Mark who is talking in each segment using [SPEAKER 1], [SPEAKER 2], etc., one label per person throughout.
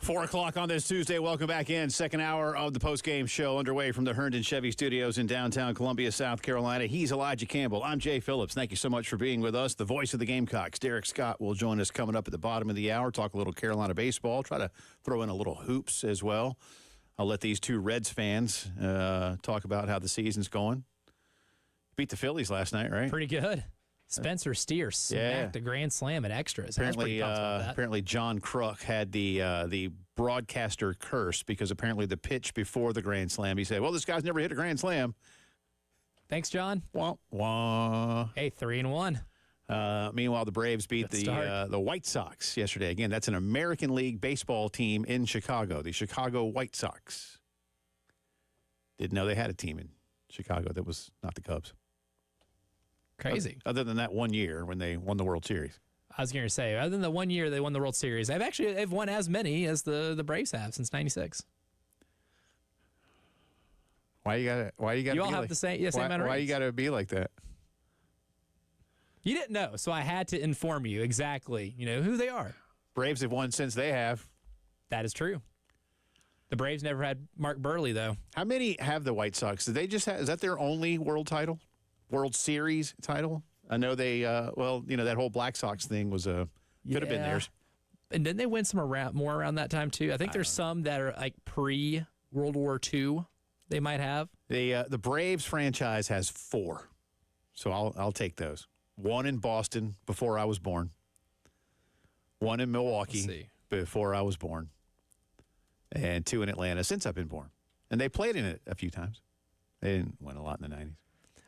[SPEAKER 1] 4 o'clock on this Tuesday. Welcome back in. Second hour of the Postgame Show underway from the Herndon Chevy Studios in downtown Columbia, South Carolina. He's Elijah Campbell. I'm Jay Phillips. Thank you so much for being with us. The voice of the Gamecocks, Derek Scott, will join us coming up at the bottom of the hour. Talk a little Carolina baseball. Try to throw in a little hoops as well. I'll let these two Reds fans talk about how the season's going. Beat the Phillies last night, right?
[SPEAKER 2] Pretty good. Spencer Steer smacked a grand slam at extras.
[SPEAKER 1] Apparently John Kruk had the broadcaster curse because apparently the pitch before the grand slam, he said, well, this guy's never hit a grand slam.
[SPEAKER 2] Thanks, John.
[SPEAKER 1] Wah, wah.
[SPEAKER 2] Hey, 3-1.
[SPEAKER 1] Meanwhile, the Braves beat the White Sox yesterday. Again, that's an American League baseball team in Chicago, the Chicago White Sox. Didn't know they had a team in Chicago that was not the Cubs.
[SPEAKER 2] Crazy.
[SPEAKER 1] Other than that 1 year when they won the World Series.
[SPEAKER 2] I was going to say, other than the 1 year they won the World Series, they've won as many as the Braves have since '96.
[SPEAKER 1] Why you gotta?
[SPEAKER 2] You all have the same amount of rings.
[SPEAKER 1] Why you gotta be like that?
[SPEAKER 2] You didn't know, so I had to inform you exactly. You know who they are.
[SPEAKER 1] Braves have won since they have.
[SPEAKER 2] That is true. The Braves never had Mark Burley though.
[SPEAKER 1] How many have the White Sox? Did they just have? Is that their only World Series title? I know they, that whole Black Sox thing was could have been theirs.
[SPEAKER 2] And didn't they win some more around that time too? I think there's some that are like pre-World War II they might have.
[SPEAKER 1] The Braves franchise has 4. So I'll take those. 1 in Boston before I was born. 1 in Milwaukee before I was born. And 2 in Atlanta since I've been born. And they played in it a few times. They didn't win a lot in the 90s.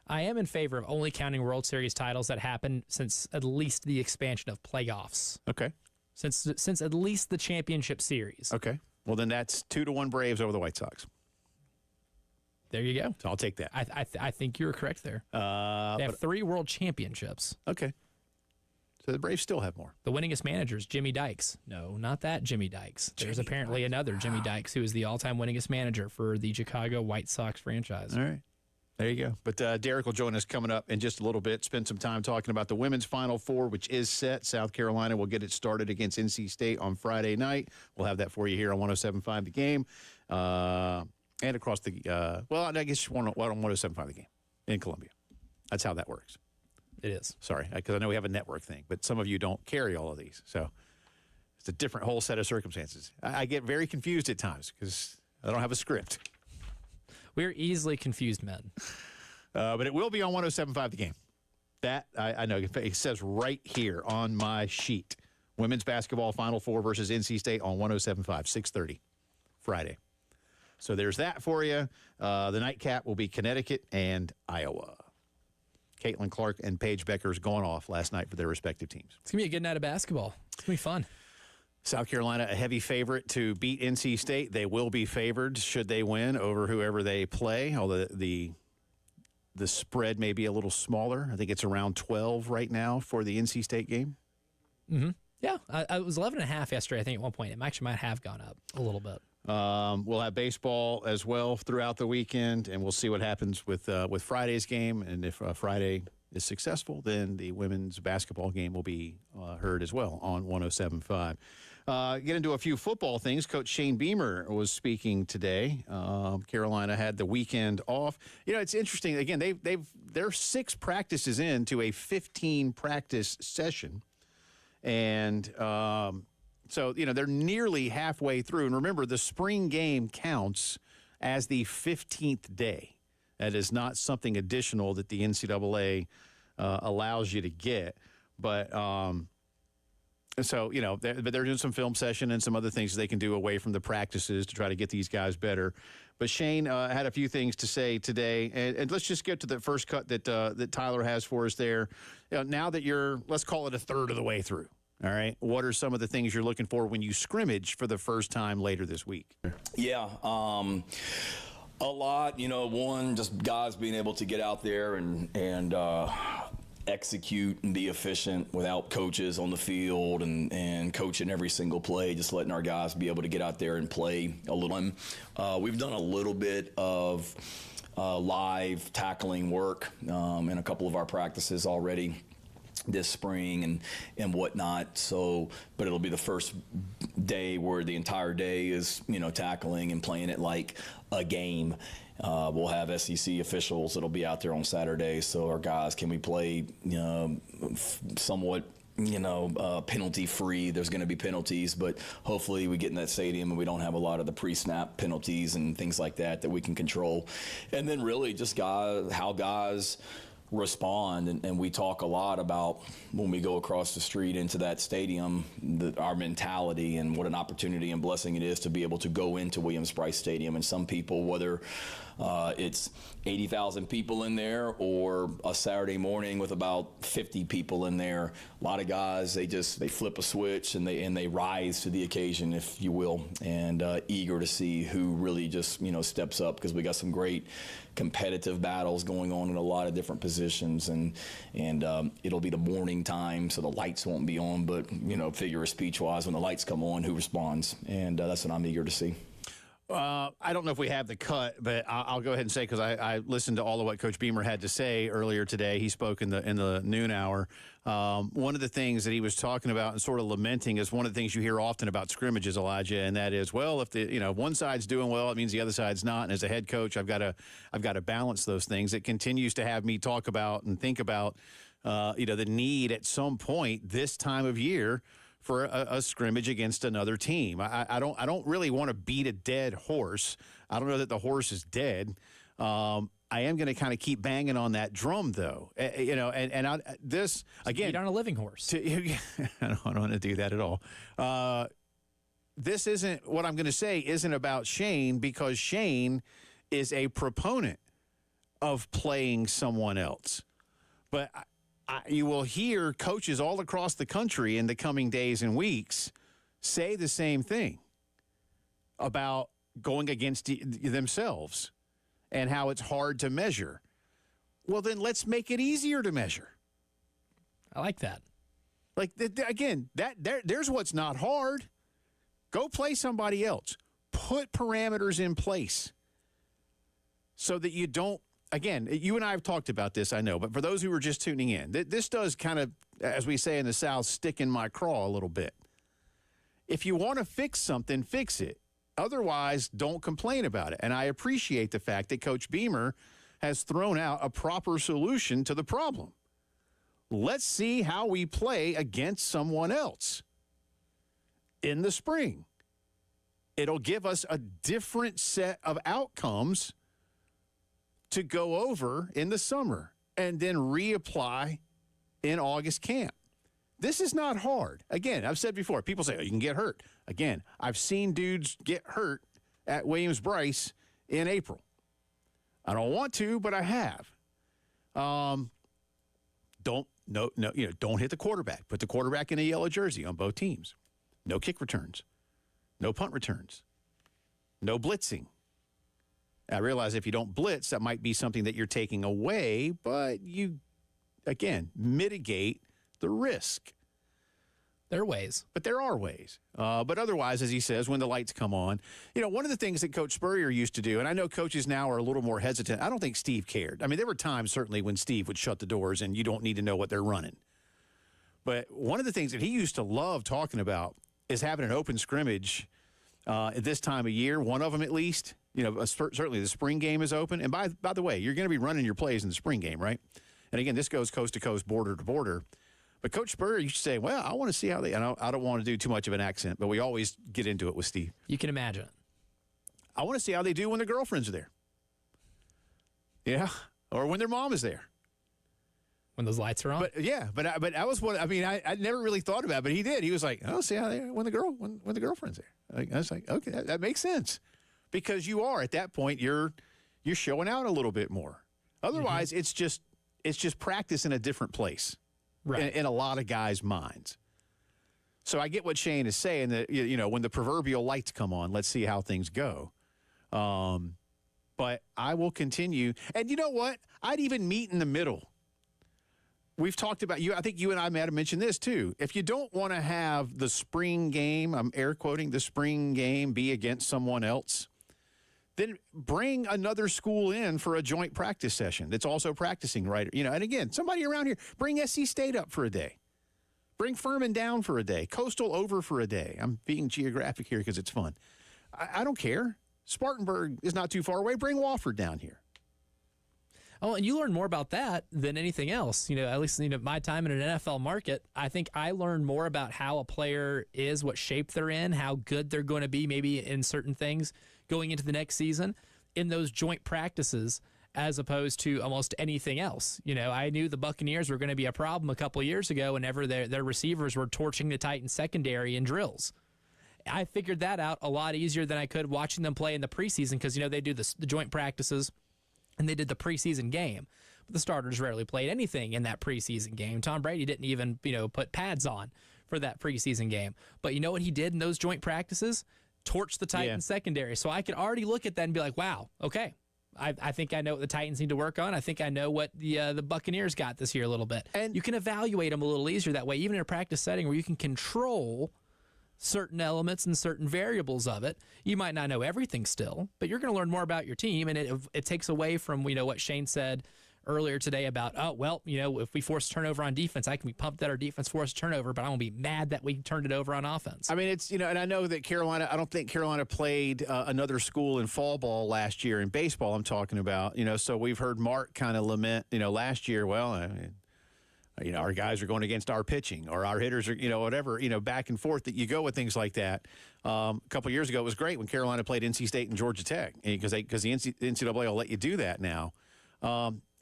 [SPEAKER 2] I am in favor of only counting World Series titles that happened since at least the expansion of playoffs.
[SPEAKER 1] Okay.
[SPEAKER 2] Since at least the championship series.
[SPEAKER 1] Okay. Well, then that's 2-1 Braves over the White Sox.
[SPEAKER 2] There you go.
[SPEAKER 1] So I'll take that.
[SPEAKER 2] I think you were correct there. They have 3 world championships.
[SPEAKER 1] Okay. So the Braves still have more.
[SPEAKER 2] The winningest manager is Jimmy Dykes. No, not that Jimmy Dykes. There's apparently another Jimmy Dykes who is the all-time winningest manager for the Chicago White Sox franchise.
[SPEAKER 1] All right. There you go. But Derek will join us coming up in just a little bit. Spend some time talking about the women's Final Four, which is set. South Carolina will get it started against NC State on Friday night. We'll have that for you here on 107.5 The Game. And across the, I guess on 107.5 The Game in Columbia. That's how that works.
[SPEAKER 2] It is.
[SPEAKER 1] Sorry, because I know we have a network thing, but some of you don't carry all of these. So it's a different whole set of circumstances. I get very confused at times because I don't have a script.
[SPEAKER 2] We're easily confused men.
[SPEAKER 1] But it will be on 107.5 The Game. That, I know. It says right here on my sheet. Women's basketball Final Four versus NC State on 107.5, 6:30, Friday. So there's that for you. The nightcap will be Connecticut and Iowa. Caitlin Clark and Paige Becker's going off last night for their respective teams.
[SPEAKER 2] It's going to be a good night of basketball. It's going to be fun.
[SPEAKER 1] South Carolina, a heavy favorite to beat NC State. They will be favored should they win over whoever they play, although the spread may be a little smaller. I think it's around 12 right now for the NC State game.
[SPEAKER 2] Mm-hmm. Yeah, it was 11.5 yesterday, I think, at one point. It actually might have gone up a little bit.
[SPEAKER 1] We'll have baseball as well throughout the weekend, and we'll see what happens with Friday's game. And if Friday is successful, then the women's basketball game will be heard as well on 107.5. Get into a few football things. Coach Shane Beamer was speaking today. Carolina had the weekend off. You know, it's interesting. Again, they're 6 practices into a 15 practice session, and so they're nearly halfway through. And remember, the spring game counts as the 15th day. That is not something additional that the NCAA allows you to get, but. So, but they're doing some film session and some other things they can do away from the practices to try to get these guys better. But Shane had a few things to say today, and let's just get to the first cut that Tyler has for us there. Now that you're, let's call it a third of the way through, all right, what are some of the things you're looking for when you scrimmage for the first time later this week?
[SPEAKER 3] Yeah, a lot, one, just guys being able to get out there and execute and be efficient without coaches on the field and coaching every single play, just letting our guys be able to get out there and play a little. We've done a little bit of live tackling work in a couple of our practices already this spring and whatnot. So, but it'll be the first day where the entire day is, tackling and playing it like a game. We'll have SEC officials that'll be out there on Saturday. So our guys, can we play, somewhat, penalty free? There's going to be penalties, but hopefully we get in that stadium and we don't have a lot of the pre-snap penalties and things like that we can control. And then really just how guys respond, and we talk a lot about when we go across the street into that stadium, our mentality and what an opportunity and blessing it is to be able to go into Williams-Brice Stadium. And some people, whether it's 80,000 people in there or a Saturday morning with about 50 people in there, a lot of guys, they flip a switch and they rise to the occasion, if you will, and eager to see who really just steps up, because we got some great competitive battles going on in a lot of different positions, and it'll be the morning time, so the lights won't be on, but figure of speech wise, when the lights come on, who responds? And that's what I'm eager to see.
[SPEAKER 1] I don't know if we have the cut, but I'll go ahead and say, because I listened to all of what Coach Beamer had to say earlier today. He spoke in the noon hour. One of the things that he was talking about and sort of lamenting is one of the things you hear often about scrimmages, Elijah, and that is, well, if one side's doing well, it means the other side's not. And as a head coach, I've got to balance those things. It continues to have me talk about and think about the need at some point this time of year for a scrimmage against another team. I don't really want to beat a dead horse. I don't know that the horse is dead. I am going to kind of keep banging on that drum, though. This again,
[SPEAKER 2] beat on a living horse.
[SPEAKER 1] I don't want to do that at all. This isn't what I'm going to say. Isn't about Shane, because Shane is a proponent of playing someone else, but. You will hear coaches all across the country in the coming days and weeks say the same thing about going against themselves and how it's hard to measure. Well, then let's make it easier to measure.
[SPEAKER 2] I like that.
[SPEAKER 1] Like, again, there's what's not hard. Go play somebody else. Put parameters in place so that you don't. Again, you and I have talked about this, I know, but for those who are just tuning in, this does kind of, as we say in the South, stick in my craw a little bit. If you want to fix something, fix it. Otherwise, don't complain about it. And I appreciate the fact that Coach Beamer has thrown out a proper solution to the problem. Let's see how we play against someone else in the spring. It'll give us a different set of outcomes to go over in the summer and then reapply in August camp. This is not hard. Again, I've said before, people say, oh, you can get hurt. Again, I've seen dudes get hurt at Williams-Brice in April. I don't want to, but I have. Don't hit the quarterback. Put the quarterback in a yellow jersey on both teams. No kick returns. No punt returns. No blitzing. I realize if you don't blitz, that might be something that you're taking away, but you, again, mitigate the risk.
[SPEAKER 2] There are ways.
[SPEAKER 1] But there are ways. But otherwise, as he says, when the lights come on, one of the things that Coach Spurrier used to do, and I know coaches now are a little more hesitant. I don't think Steve cared. I mean, there were times certainly when Steve would shut the doors and you don't need to know what they're running. But one of the things that he used to love talking about is having an open scrimmage at this time of year, one of them at least. Certainly the spring game is open. And by the way, you're going to be running your plays in the spring game, right? And again, this goes coast to coast, border to border. But Coach Spurrier used to say, well, I want to see how they, and I don't want to do too much of an accent, but we always get into it with Steve.
[SPEAKER 2] You can imagine.
[SPEAKER 1] I want to see how they do when their girlfriends are there. Yeah. Or when their mom is there.
[SPEAKER 2] When those lights are on?
[SPEAKER 1] But yeah, but that was what, I never really thought about it, but he did. He was like, oh, see how they, when the girlfriend's there. I was like, okay, that makes sense. Because you are, at that point, you're showing out a little bit more. Otherwise, it's just practice in a different place, right? In a lot of guys' minds. So I get what Shane is saying, that when the proverbial lights come on, let's see how things go. But I will continue, and you know what? I'd even meet in the middle. We've talked about I think you and I might have mentioned this too. If you don't want to have the spring game, I'm air quoting the spring game, be against someone else, then bring another school in for a joint practice session that's also practicing, right? And again, somebody around here, bring SC State up for a day. Bring Furman down for a day. Coastal over for a day. I'm being geographic here because it's fun. I don't care. Spartanburg is not too far away. Bring Wofford down here.
[SPEAKER 2] Oh, and you learn more about that than anything else. At least my time in an NFL market, I think I learned more about how a player is, what shape they're in, how good they're going to be maybe in certain things going into the next season in those joint practices as opposed to almost anything else. I knew the Buccaneers were going to be a problem a couple of years ago whenever their receivers were torching the Titans secondary in drills. I figured that out a lot easier than I could watching them play in the preseason because, they do the joint practices and they did the preseason game. But the starters rarely played anything in that preseason game. Tom Brady didn't even, put pads on for that preseason game. But you know what he did in those joint practices? Torch the Titans secondary. So I could already look at that and be like, wow, okay. I think I know what the Titans need to work on. I think I know what the Buccaneers got this year a little bit. And you can evaluate them a little easier that way, even in a practice setting where you can control certain elements and certain variables of it. You might not know everything still, but you're going to learn more about your team, and it takes away from what Shane said earlier today about, if we force turnover on defense, I can be pumped that our defense forced turnover, but I won't be mad that we turned it over on offense.
[SPEAKER 1] I mean, it's, and I know that I don't think Carolina played another school in fall ball last year in baseball I'm talking about, so we've heard Mark kind of lament, last year, our guys are going against our pitching or our hitters are, whatever, back and forth that you go with things like that. A couple of years ago, it was great when Carolina played NC State and Georgia Tech because the NCAA will let you do that now.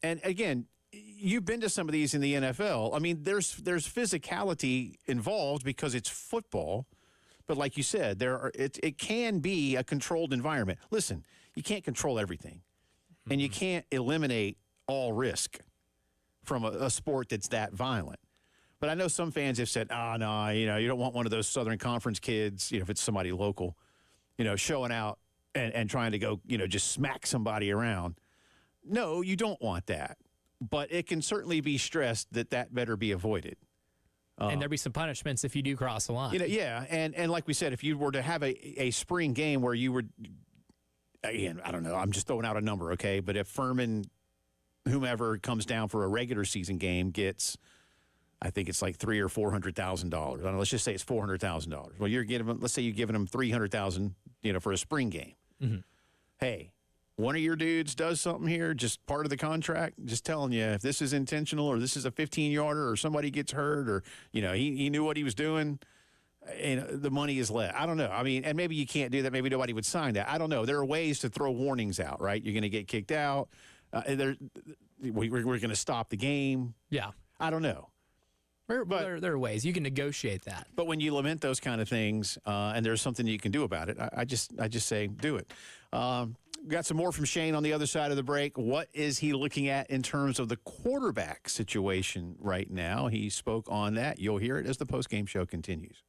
[SPEAKER 1] And again, you've been to some of these in the NFL. I mean, there's physicality involved because it's football. But like you said, it can be a controlled environment. Listen, you can't control everything. And you can't eliminate all risk from a sport that's that violent. But I know some fans have said, no, you don't want one of those Southern Conference kids, if it's somebody local, showing out and trying to go, just smack somebody around. No, you don't want that. But it can certainly be stressed that better be avoided.
[SPEAKER 2] And there'd be some punishments if you do cross the line.
[SPEAKER 1] And like we said, if you were to have a spring game where you were, again, I don't know, I'm just throwing out a number, okay? But if Furman, whomever comes down for a regular season game gets, I think it's like $300,000 or $400,000. I don't know, let's just say it's $400,000. Well, you're giving them, let's say you're giving them $300,000, for a spring game. Mm-hmm. Hey, one of your dudes does something here, just part of the contract, just telling you if this is intentional or this is a 15-yarder or somebody gets hurt or, he knew what he was doing, the money is let. I don't know. I mean, and maybe you can't do that. Maybe nobody would sign that. I don't know. There are ways to throw warnings out, right? You're going to get kicked out. We're going to stop the game.
[SPEAKER 2] Yeah.
[SPEAKER 1] I don't know.
[SPEAKER 2] But there are ways. You can negotiate that.
[SPEAKER 1] But when you lament those kind of things and there's something you can do about it, I just say do it. Got some more from Shane on the other side of the break. What is he looking at in terms of the quarterback situation right now? He spoke on that. You'll hear it as the postgame show continues.